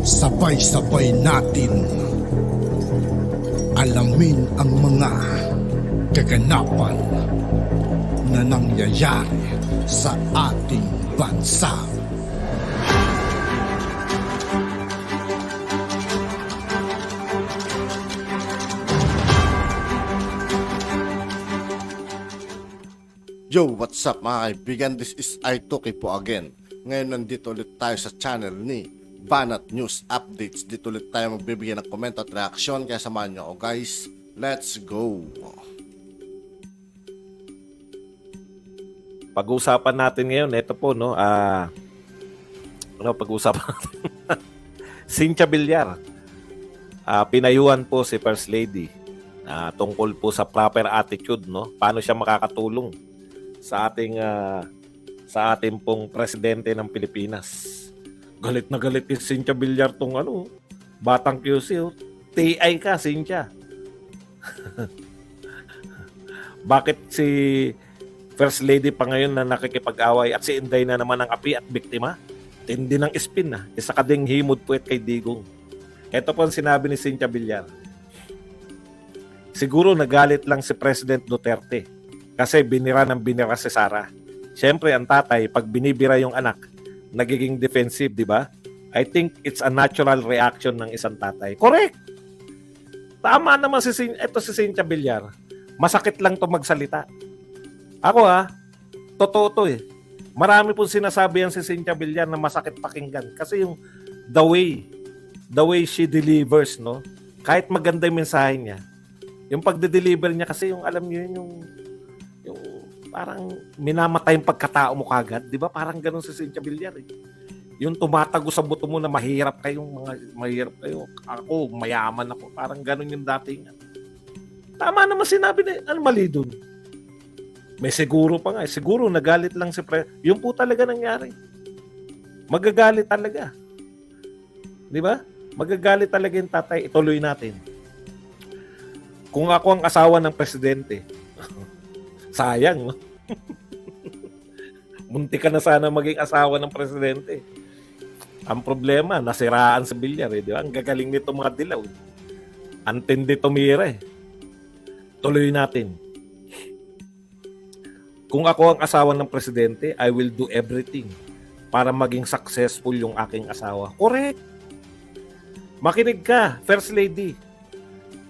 Sabay-sabay natin alamin ang mga kaganapan na nangyayari sa ating bansa. Yo, what's up mga kaibigan? This is Aitoki po again. Ngayon nandito ulit tayo sa channel ni Banat News Updates. Dito ulit tayo magbibigay ng komento at reaksyon. Kaya samahan nyo ako guys. Let's go! Pag-uusapan natin ngayon, ito po, no? Pag-uusapan natin? Cynthia Villar. Pinayuhan po si First Lady tungkol po sa proper attitude, no? Paano siya makakatulong sa ating pong presidente ng Pilipinas. Galit na galit yung Cynthia Villar tong batang QC. TI ka, Cynthia. Bakit si First Lady pa ngayon na nakikipag-away at si Inday na naman ang api at biktima? Tindi ng spin Isa ka ding himod puwet kay Digong. Ito po ang sinabi ni Cynthia Villar. Siguro nagalit lang si President Duterte kasi binira si Sara. Siyempre, ang tatay, pag binibira yung anak, nagiging defensive, di ba? I think it's a natural reaction ng isang tatay. Correct! Tama naman si Cynthia Villar. Masakit lang to magsalita. Ako totoo to eh. Marami pong sinasabi yan si Cynthia Villar na masakit pakinggan. Kasi yung the way she delivers, no? Kahit maganda yung mensahe niya, yung pagde-deliver niya kasi yung alam niyo yung parang minamatay yung pagkatao mo kagad, 'di ba? Parang ganoon si Cynthia Villar eh. Yung tumatago sa buto mo na mahirap kayo. Ako, mayaman ako. Parang ganoon yung dating. Tama naman sinabi na, ano mali dun? May siguro pa nga. Siguro nagalit lang si Yung po talaga nangyari. Magagalit talaga. 'Di ba? Magagalit talaga yung tatay. Ituloy natin. Kung ako ang asawa ng presidente, sayang, no? Munti ka na sana maging asawa ng presidente. Ang problema, nasiraan si Villar, di ba? Ang gagaling nito mga dilaw. Antindi tumira eh. Tuloy natin. Kung ako ang asawa ng presidente, I will do everything para maging successful yung aking asawa. Correct. Makinig ka, First Lady.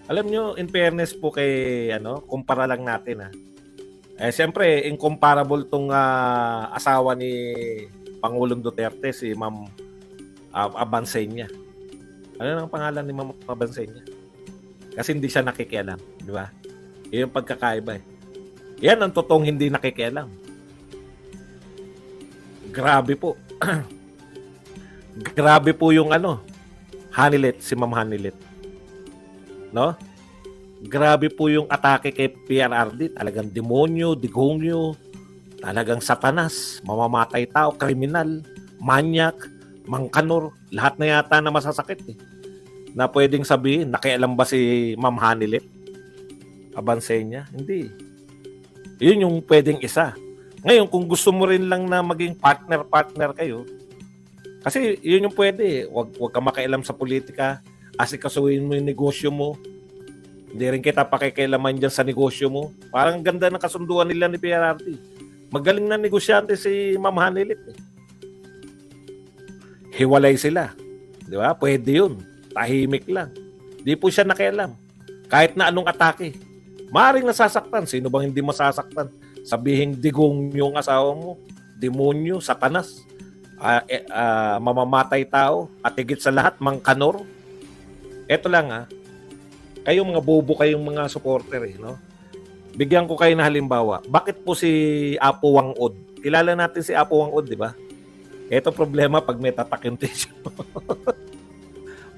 Alam nyo, in fairness po kay, kumpara lang natin siyempre, incomparable tong asawa ni Pangulong Duterte, si Ma'am Abansenya. Ano ang pangalan ni Ma'am Abansenya? Kasi hindi siya nakikialam, di ba? Yung pagkakaiba eh. Yan ang totoong hindi nakikialam. Grabe po. Grabe po yung Hanilet, si Ma'am Hanilet. No? Grabe po yung atake kay PRRD. Talagang demonyo, digongyo, talagang satanas, mamamatay tao, kriminal, manyak, mangkanor, lahat na yata na masasakit eh. Na pwedeng sabihin, nakialam ba si Ma'am Hanilet? Abansenya? Hindi. Yun yung pwedeng isa. Ngayon, kung gusto mo rin lang na maging partner kayo, kasi yun yung pwede. Wag ka makialam sa politika, asikasuhin mo yung negosyo mo. Hindi rin kita pakikialaman dyan sa negosyo mo. Parang ganda ng kasunduan nila ni PRRD. Magaling na negosyante si Ma'am Hanilet eh. Hiwalay sila. Di ba? Pwede yun. Tahimik lang. Di po siya nakialam. Kahit na anong atake. Maaaring nasasaktan. Sino bang hindi masasaktan? Sabihin digong yung asawa mo. Demonyo, satanas. Mamamatay tao. At higit sa lahat, mangkanor. Eto lang kayong mga bobo, kayong mga supporter no? Bigyan ko kayo na halimbawa. Bakit po si Apo Wang-od? Kilala natin si Apo Wang-od, di ba? Ito problema pag may tatak yung t-shirt.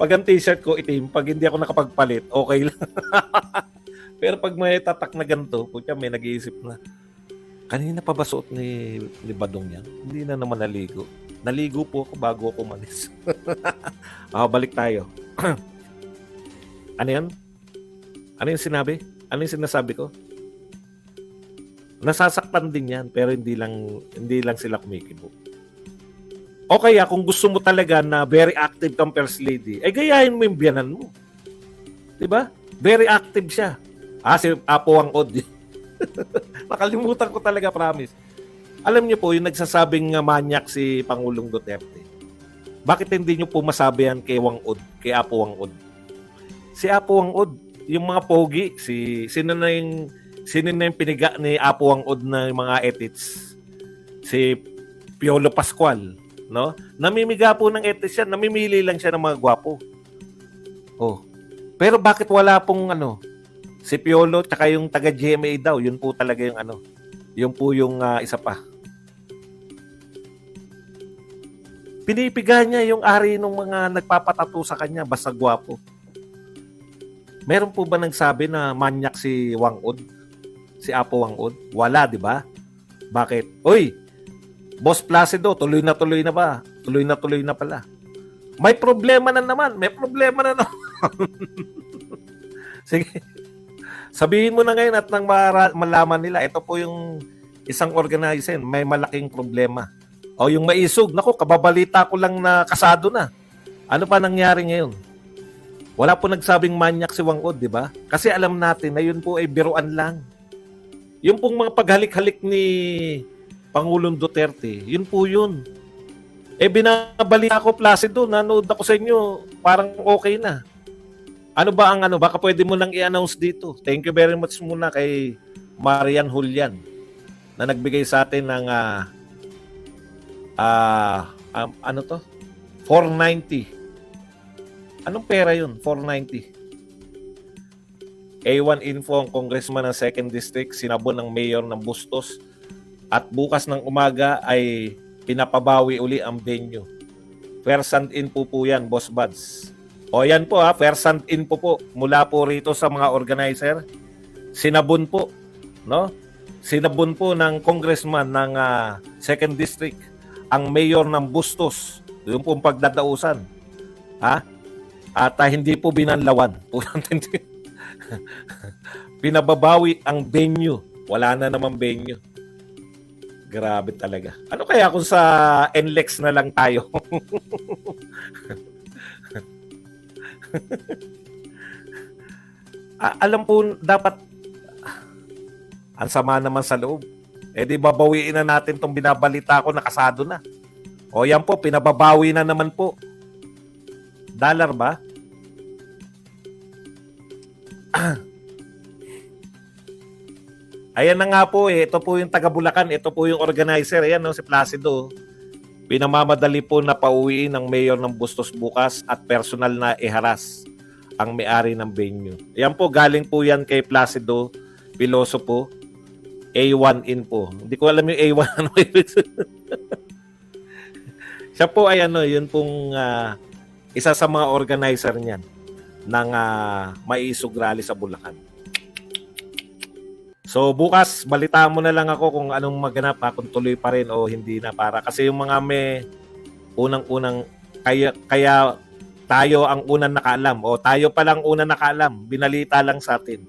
Pag ang t-shirt ko itim, pag hindi ako nakapagpalit, okay lang. Pero pag may tatak na ganito, pucha, may nag-iisip na, kanina pa ba suot ni Badong yan? Hindi na naman naligo. Naligo po ako bago ako umalis. Balik tayo. Ano yan? Ano yung sinabi? Ano yung sinasabi ko? Nasasaktan din yan, pero hindi lang sila kumikibo. O kaya kung gusto mo talaga na very active kang first lady, ay gayahin mo yung biyanan mo. 'Di ba? Very active siya. Si Apo Wang Od. Nakalimutan ko talaga, promise. Alam niyo po, yung nagsasabing manyak si Pangulong Duterte. Bakit hindi niyo po masabi yan kay Wang Od, kay Apo Wang Od? Si Apo Wang Od, yung mga pogi, sino na yung piniga ni Apo Wang Od na yung mga edits? Si Piolo Pascual, no? Namimiga po ng edits yan, namimili lang siya ng mga gwapo. Oh. Pero bakit wala pong si Piolo tsaka yung taga GMA daw, yun po talaga yung yun po yung isa pa. Pinipiga niya yung ari ng mga nagpapatato sa kanya basta gwapo. Meron po ba nagsabi na manyak si Wang Od? Si Apo Wang Od? Wala, di ba? Bakit? Uy, Boss Placido, tuloy na ba? Tuloy na pala. May problema na naman. Sige. Sabihin mo na ngayon at nang malaman nila, ito po yung isang organizer, may malaking problema. O yung maisog, nako, kababalita ko lang na kasado na. Ano pa nangyari ngayon? Wala po nagsabing manyak si Wang Od, di ba? Kasi alam natin na yun po ay biruan lang. Yung pong mga paghalik-halik ni Pangulong Duterte, yun po yun. Binabalita ko, Placido, nanood ako sa inyo, parang okay na. Ano ba ang baka pwede mo nang i-announce dito. Thank you very much muna kay Marian Julian na nagbigay sa atin ng 490. Anong pera yun? 490. A1 info ang congressman ng 2nd District, sinabon ng mayor ng Bustos at bukas ng umaga ay pinapabawi uli ang venue. First and in po yan, Boss Buds. O yan po first and in po mula po rito sa mga organizer. Sinabon po, no? Sinabon po ng congressman ng 2nd District ang mayor ng Bustos. Yung pong pagdadausan. At hindi po binanlawan. Pinababawi ang venue. Wala na namang venue. Grabe talaga. Ano kaya kung sa NLEX na lang tayo? Alam po, dapat ang sama naman sa loob. Di babawiin na natin tong binabalita ko na kasado na. O yan po, pinababawi na naman po. Dollar ba? Ayan na nga po ito po yung taga Bulacan, ito po yung organizer, ayan si Placido. Pinamamadali po na pauwiin ng mayor ng Bustos bukas at personal na iharas ang may-ari ng venue. Ayan po, galing po yan kay Placido Piloso po. A1 in po. Hindi ko alam yung A1 ano siya po ay yun pong isa sa mga organizer niyan ng Maisog Rally sa Bulacan. So bukas balitaan mo na lang ako kung anong maganap kung tuloy pa rin o hindi na para kasi yung mga may unang-unang kaya tayo ang unang nakaalam o tayo pa lang unang nakaalam, binalita lang sa atin.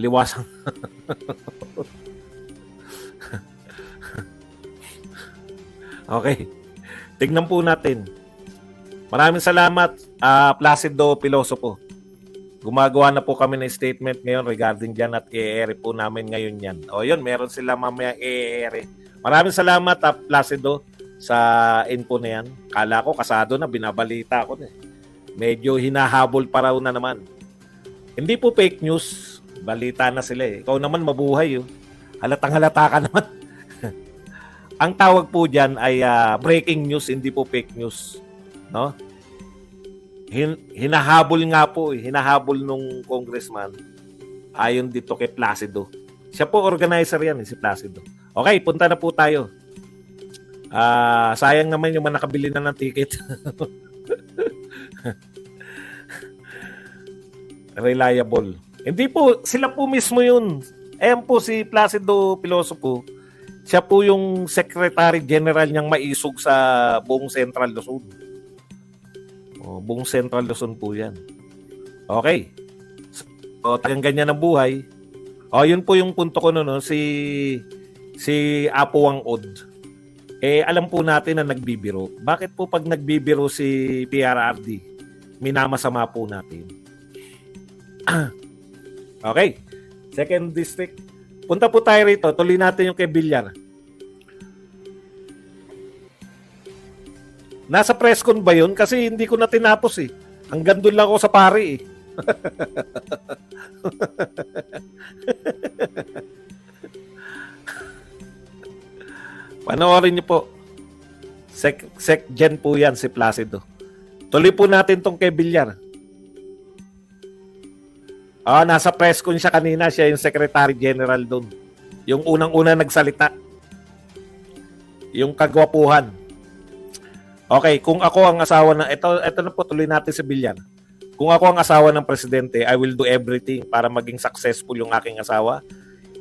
Liwasan. Okay. Tignan po natin. Maraming salamat Placido Piloso po. Gumagawa na po kami ng statement ngayon regarding dyan at i-air po namin ngayon yan. O yun, meron sila mamaya i-air. Maraming salamat Placido sa info na yan. Kala ko kasado na, binabalita ko na. Medyo hinahabol pa raw na naman. Hindi po fake news. Balita na sila eh. Ikaw naman mabuhay oh. Halatang halata ka naman. Ang tawag po dyan ay breaking news, hindi po fake news. No? Hinahabol nga po hinahabol nung congressman ayon dito kay Placido. Siya po organizer yan si Placido. Okay, punta na po tayo. Sayang naman yung mga nakabili na ng ticket. Reliable. Hindi po, sila po mismo yun. Ayan po si Placido Piloso po. Siya po yung Secretary General niyang Maisog sa buong Central Luzon. Buong Central Luzon po yan. Okay. So, tagang ganyan ang buhay. Yun po yung punto ko si Apo Wang Od. alam po natin na nagbibiro. Bakit po pag nagbibiro si PRRD, minamasama po natin? Okay. Second district. Punta po tayo rito. Tuloy natin yung kay Villar. Nasa press con ba yun? Kasi hindi ko na tinapos eh. Hanggang doon lang ako sa pari eh. Panoorin niyo po. Sec-gen po yan si Placido. Tuloy po natin tong kay Villar. Nasa press con siya kanina. Siya yung Secretary General doon. Yung unang-una nagsalita. Yung kagwapuhan. Okay, kung ako ang asawa ng... Ito na po, tuloy natin sa Villar. Kung ako ang asawa ng presidente, I will do everything para maging successful yung aking asawa.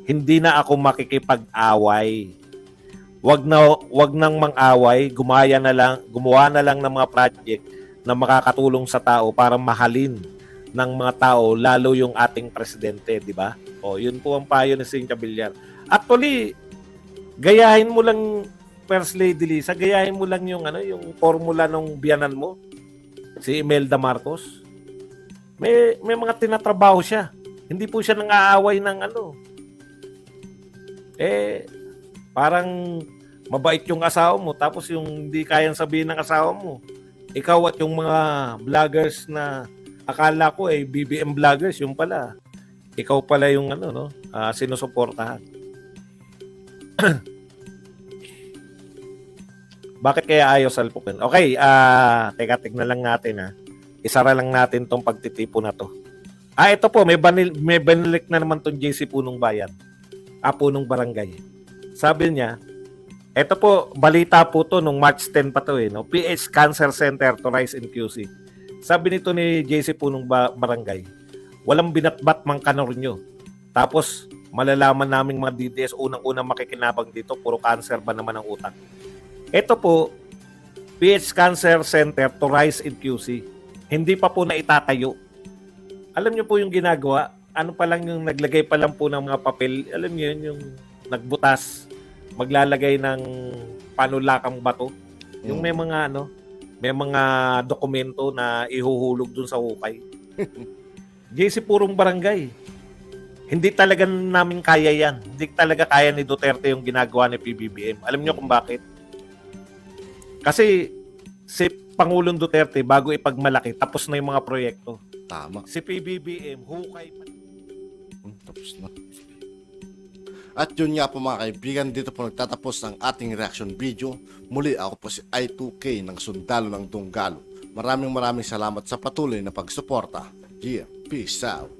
Hindi na ako makikipag-away. Wag nang mang-away, gumawa na lang ng mga project na makakatulong sa tao para mahalin ng mga tao, lalo yung ating presidente, di ba? Yun po ang payo ni Cynthia Villar. Actually, gayahin mo lang, First Lady Lisa, gayahin mo lang yung formula ng biyanan mo, si Imelda Marcos. May mga tinatrabaho siya. Hindi po siya nang-aaway ng parang mabait yung asawa mo, tapos yung hindi kayang sabihin ng asawa mo, ikaw at yung mga vloggers na akala ko BBM vloggers, yung pala ikaw pala yung sinusuportahan. Bakit kaya ayaw salpukin? Okay, teka, tignan lang natin Isara lang natin tong pagtitipo na to. Ito po, may banilik na naman tong JC Punong Bayan. Punong Barangay. Sabi niya, ito po, balita po to nung March 10 pa to PH Cancer Center to rise in QC. Sabi nito ni JC Punong Barangay, walang binatbat mang kanor nyo. Tapos, malalaman naming mga DDS, unang-unang makikinabang dito, puro cancer ba naman ang utak. Ito po, PH Cancer Center to rise in QC. Hindi pa po na itatayo. Alam niyo po yung ginagawa, pa lang yung naglagay pa lang po ng mga papel, alam niyo yun, yung nagbutas, maglalagay ng panulakang bato. Yung may mga dokumento na ihuhulog dun sa hukay. JC Purong Barangay. Hindi talaga namin kaya yan. Hindi talaga kaya ni Duterte yung ginagawa ni PBBM. Alam niyo kung bakit? Kasi si Pangulong Duterte, bago ipagmalaki, tapos na yung mga proyekto. Tama. Si PBBM, hukay pa. Tapos na. At yun nga po mga kaibigan, dito po nagtatapos ang ating reaction video. Muli ako po si I2K ng Sundalo ng Dunggalo. Maraming salamat sa patuloy na pagsuporta. Yeah, peace out.